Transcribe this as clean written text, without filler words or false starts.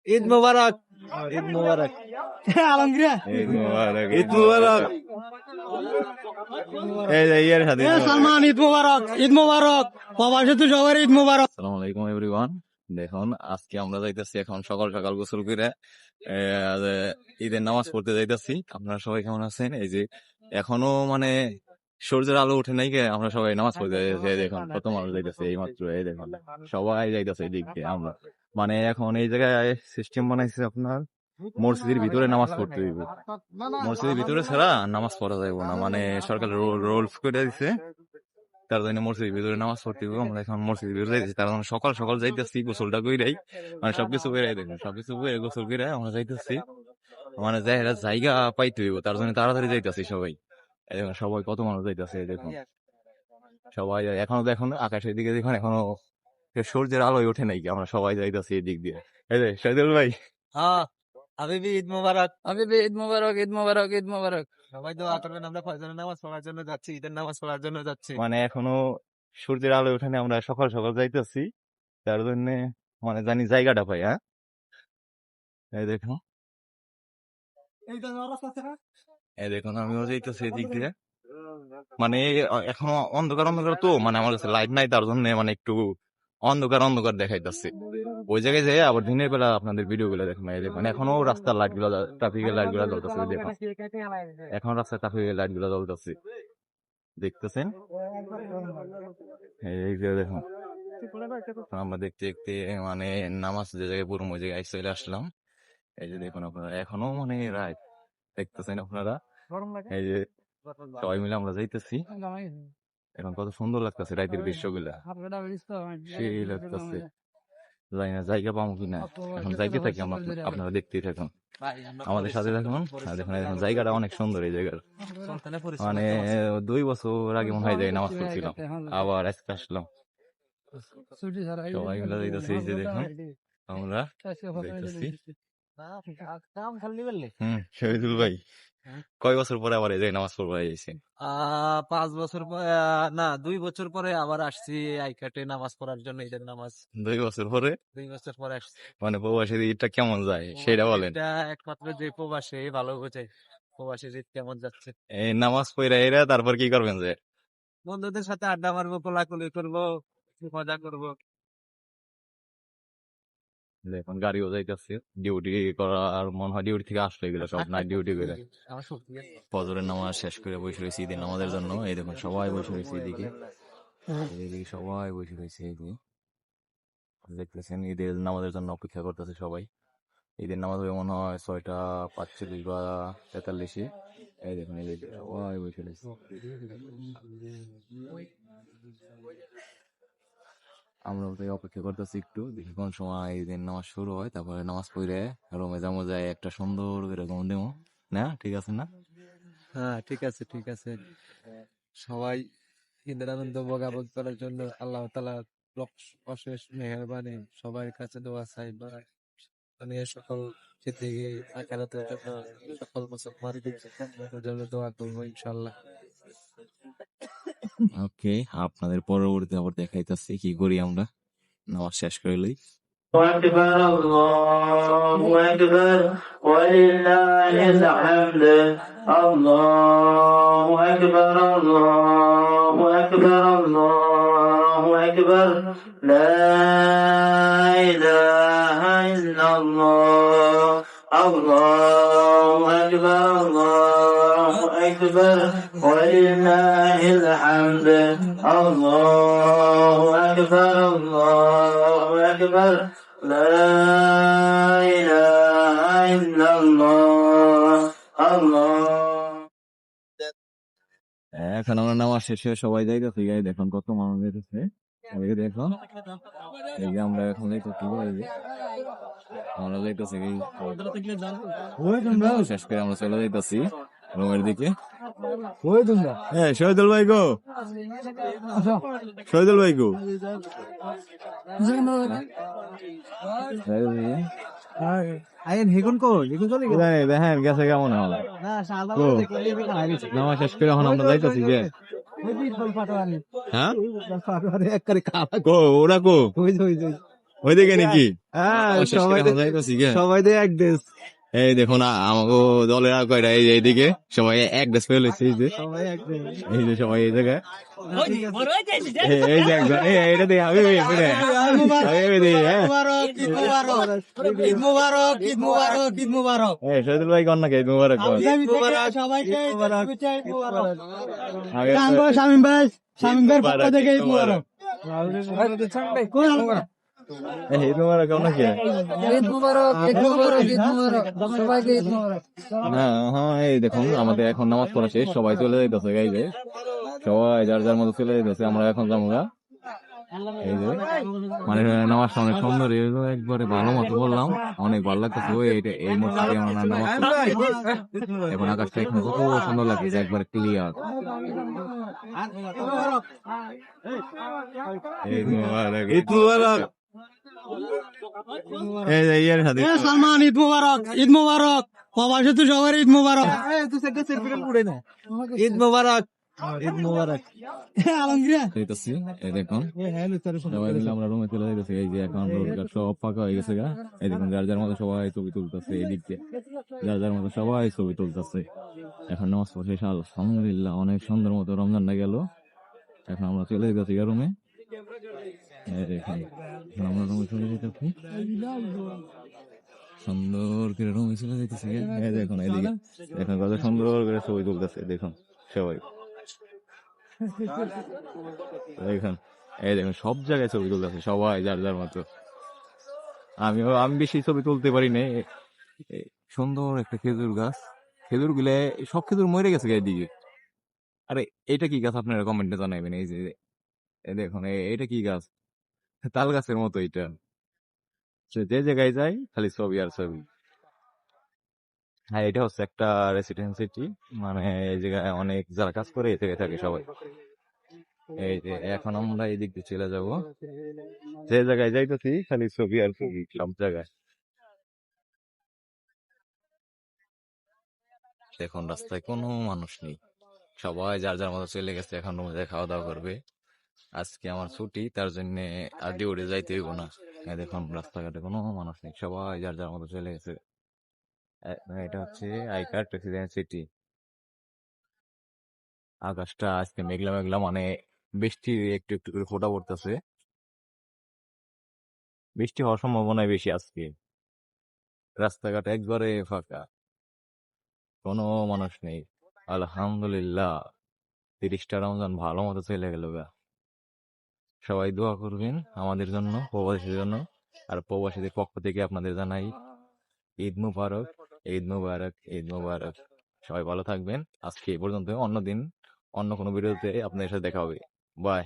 ঈদ মোবারক, ঈদ মোবারক, আলমগীরা ঈদ মোবারক, ঈদ মোবারক। এই যে ইয়ার হাদিস সালমান, ঈদ মোবারক, ঈদ মোবারক, প্রবাসী তো সবার ঈদ মোবারক। আসসালামু আলাইকুম এভরিওয়ান। দেখুন আজকে আমরা যাইতেছি এখন সকাল সকাল গোসল করে ঈদের নামাজ পড়তে যাইতেছি। আপনারা সবাই কেমন আছেন? এই যে এখনো মানে সূর্যের আলো উঠে নাই, আমরা সবাই নামাজ পড়তে যাইতেছি। দেখুন কত মানুষ যাইতেছে, এই মাত্র এই দেখুন সবাই যাইতেছে এই দিক দিয়ে। আমরা মানে এখন এই জায়গায় সিস্টেম বানাইছে আপনার মসজিদের ভিতরে নামাজ পড়তে দিব। মসজিদের ভিতরে ছাড়া নামাজ পড়া যাইব না, মানে সরকার রুলস করে দিছে। তার জন্য মসজিদের ভিতরে নামাজ পড়তে হবে। আমরা এখন মসজিদের ভিতরে যাইতেছি, তার জন্য সকাল সকাল যাইতেছি গোসলটা কইরাই, মানে সবকিছু কইরাই দেখুন, সবকিছু কইরা গোসল কইরা আমরা যাইতেছি। মানে জায়গা পাইতে হইব, তার জন্য তাড়াতাড়ি যাইতেছি সবাই। এই দেখুন সবাই কত মানুষ যাইতেছে, এই দেখুন সবাই। এখনো দেখুন আকাশের দিকে দেখুন, এখনো সূর্যের আলোয় ওঠে নাই, আমরা সবাই যাইতেছি এই দিক দিয়ে। এই যে শহীদুল ভাই, হ্যাঁ, হাবিবি ঈদ মোবারক, হাবিবি ঈদ মোবারক, ঈদ মোবারক, ঈদ মোবারক। সবাই দোয়া করবেন, আমরা ফজরের নামাজ পড়ার জন্য যাচ্ছি, ঈদের নামাজ পড়ার জন্য যাচ্ছি। মানে এখনো সূর্যের আলোয় ওঠে নাই, আমরা সকাল সকাল যাইতেছি, তার জন্য মানে জানি জায়গাটা পাই। হ্যাঁ এই দেখুন, এই দেখুন আমিও যাইতেছি এদিক দিয়ে। মানে এখনো অন্ধকার অন্ধকার তো, মানে আমার কাছে লাইট নাই, তার জন্য মানে একটু অন্ধকার অন্ধকার দেখাইতেছে। ওই জায়গায় যাই আবার দিনের বেলা আপনাদের ভিডিও গুলো দেখুন। এই দেখুন এখনো রাস্তার লাইট গুলো, ট্রাফিকের লাইট গুলো জ্বলতেছে। দেখুন এখন রাস্তায় ট্রাফিকের লাইট গুলো জ্বলতেছে, দেখতেছেন? এই যে দেখুন আমরা দেখতে দেখতে মানে নামাজ যে জায়গায় পড়বো ওই জায়গায় চলে আসলাম। এই যে দেখুন আপনারা এখনো মানে রাত দেখতেছেন আপনারা। এই যে সবাই মিলে আমরা যাইতেছি, এখন কত সুন্দর লাগতেছে রাতের দৃশ্যগুলা, সেই লাগতেছে। জানি না জায়গা পাবো কিনা, এখন যাইতে থাকি আমরা, আপনারা দেখতেই থাকুন, আমাদের সাথে থাকুন। আর দেখুন এখন জায়গাটা অনেক সুন্দর এই জায়গার। মানে 2 বছর আগে মনে হয় যায় নামাজ পড়ছিলাম, আবার আজকে আসলাম। সবাই মিলে যাইতেছি, এই যে দেখুন আমরা যাইতেছি। শহীদুল ভাই, কয় বছর পরে আবার এই যে নামাজ পড়বো আইছেন? 5 বছর পরে, না 2 বছর পরে আবার আসছি আইকাটে নামাজ পড়ার জন্য, ঈদের নামাজ। 2 বছর পরে? 2 বছর পরে আসছি। মানে প্রবাসী ঈদটা কেমন যায় সেটা বলেন। এটা একমাত্র যে প্রবাসী ভালো বোঝে প্রবাসী ঈদ কেমন যাচ্ছে। এই নামাজ পড়া এরা তারপর কি করবেন? যে বন্ধুদের সাথে আড্ডা মারবো, কোলাকুলি করবো, মজা করবো। এখন গাড়িও যাইতেছে, ডিউটি করার মনে হয়, ডিউটি থেকে আসলে এগুলো সব নাইট ডিউটি করে। আমার শক্তি আছে। ফজরের নামাজ শেষ করে বসে রয়েছে ঈদের নামাজের জন্য। এই দেখুন সবাই বসে রয়েছে এদিকে, এদিকে সবাই বসে রয়েছে। এই যে দেখতেছেন ঈদের নামাজের জন্য অপেক্ষা করতেছে সবাই। ঈদের নামাজ হবে মনে হয় 6:45 বা 43-এ। এই দেখুন এই দিকে সবাই বসে রয়েছে। আমরা তাই অপেক্ষা করতেছি একটু, দেখি কোন সময় ঈদের নামাজ শুরু হয়, তারপরে নামাজ পড়ে রুমে যাবো, যায় একটা সুন্দর করে ঘুম দেবো। না ঠিক আছে না? হ্যাঁ ঠিক আছে, ঠিক আছে। সবাই ঈদের আনন্দ ভোগাভোগ করার জন্য আল্লাহ তাআলা অশেষ মেহেরবানি, সবার কাছে দোয়া চাই। মানে সকল ক্ষেত্রে আখিরাতের জন্য সকল মুসলমানদের জন্য দোয়া করবো ইনশাআল্লাহ। ওকে, আপনাদের পরবর্তীতে আবার দেখাইতেছি কি করি আমরা নামাজ শেষ করে লই। أكبر الله أكبر ولله الحمد الله أكبر الله أكبر الله أكبر لا إله إلا الله الله أكبر الله أكبر ولله الحمد الله أكبر الله أكبر لا إله إلا الله الله। এখন আমরা নামাজ শেষে সবাই যাইতেছি, গাই দেখুন কত মানুষ যাইতেছে। এদিকে দেখো, এই যে আমরা এখন যাইতেছি, এই যে আমরা যাইতেছি শেষ করে আমরা চলে যাইতেছি রুমের দিকে। হ্যাঁ শহীদুল ভাই গো, শহীদুল ভাই গো, দেখেন গেছে কেমন হয়। নামাজ শেষ করে এখন আমরা যাইতেছি যে, হ্যাঁ ওরা কো ওইদিকে নাকি হ্যাঁ শেষ করে এখন যাইতাছি গে। সবাই দিয়ে এক দেশ এই দেখুন আমাকে দলের আর কয়টা এই যে এইদিকে সবাই এক ড্রেস পেয়ে লইছে এই যে সবাই এক দেশ এই যে সবাই এই জায়গায় এই যে একজন এইটা দিয়ে আমি ঈদ মুবারক ঈদ মুবারক ঈদ মুবারক এই শহীদুল ভাই কন নাকি ঈদ মুবারক কন। সবাইকে আগে শামিম ভাই পক্ষ থেকে ঈদ মুবারক এই ঈদ মুবারক কন নাকি ঈদ মুবারক ঈদ মুবারক ঈদ মুবারক সবাইকে ঈদ মুবারক হ্যাঁ হ্যাঁ এই দেখুন আমাদের এখন নামাজ পড়া শেষ সবাই চলে যাইতেছে এই যে সবাই যার যার মতো চলে যাইতেছে আমরা এখন যাবো গা। এই যে মানে নামাজ অনেক সুন্দর এই যে একবারে ভালো মতো বললাম অনেক ভালো লাগতেছে ওই এই মসজিদে আমরা নামাজ পড়ছি। এখন আকাশটা এখন কত সুন্দর লাগছে একবারে ক্লিয়ার ঈদ মুবারক ঈদ মুবারক এই যে ইয়ার সাথে সালমান ঈদ মুবারক ঈদ মুবারক প্রবাসে তো সবার ঈদ মুবারক ঈদ মুবারক ঈদ মুবারক আলমগীর যাইতেছি এই দেখুন সবাই মিলে আমরা রুমে চলে যাইতেছি এই যে এখন রোডঘাট সব ফাঁকা হয়ে গেছে গা এই দেখুন যার যার মতো সবাই ছবি তুলতেছে এই দিক দিয়ে যার যার মতো সবাই ছবি তুলতেছে এখন নামাজ পড়া শেষ আলহামদুলিল্লাহ অনেক সুন্দর মতো রমজানটা গেল এখন আমরা চলে যেতেছি রুমে এই দেখুন এখন আমরা রুমে চলে যেতেছি সুন্দর করে রুমে চলে যেতেছি এই দেখুন এইদিকে এখন কত সুন্দর করে ছবি তুলতেছে দেখুন সবাই দেখুন এই দেখুন সব জায়গায় ছবি তুলতেছে সবাই যার যার মতো আমি বেশি ছবি তুলতে পারি না সুন্দর একটা খেজুর গাছ খেজুর গুলা সব খেজুর মরে গেছে গায়ে দিকে আরে এটা কি গাছ আপনারা কমেন্টে জানাবেন এই যে এই দেখুন এটা কি গাছ তাল গাছের মতো এটা যে জায়গায় যাই খালি ছবি আর ছবি হ্যাঁ এটা হচ্ছে একটা রেসিডেন্সিটি মানে এই জায়গায় অনেক যারা কাজ করে এই জায়গায় থাকে সবাই এই যে এখন আমরা এই দিক দিয়ে চলে যাব যে জায়গায় যাইতেছি খালি ছবি আর ছবি সব জায়গায় এখন রাস্তায় কোনো মানুষ নেই সবাই যার যার মতো চলে গেছে এখন রুমে খাওয়া দাওয়া করবে আজকে আমার ছুটি তার জন্য আর ডিউটি যাইতে হইব না এই দেখুন রাস্তাঘাটে কোনো মানুষ নেই সবাই যার যার মতো চলে গেছে এটা হচ্ছে আইকার্ড রেসিডেন্সিটি আকাশটা আজকে মেঘলা মেঘলা মানে বৃষ্টি একটু একটু করে ফোঁটা পড়তেছে বৃষ্টি হওয়ার সম্ভাবনাই বেশি আজকে রাস্তাঘাট একবারে ফাঁকা কোনো মানুষ নেই আলহামদুলিল্লাহ 30টা রমজান ভালো মতো চলে গেল গা সবাই দোয়া করবেন আমাদের জন্য প্রবাসীদের জন্য আর প্রবাসীদের পক্ষ থেকে আপনাদের জানাই ঈদ মুবারক ঈদ মুবারক ঈদ মুবারক সবাই ভালো থাকবেন আজকে এই পর্যন্ত অন্য দিন অন্য কোনো ভিডিওতে আপনাদের সাথে দেখা হবে বাই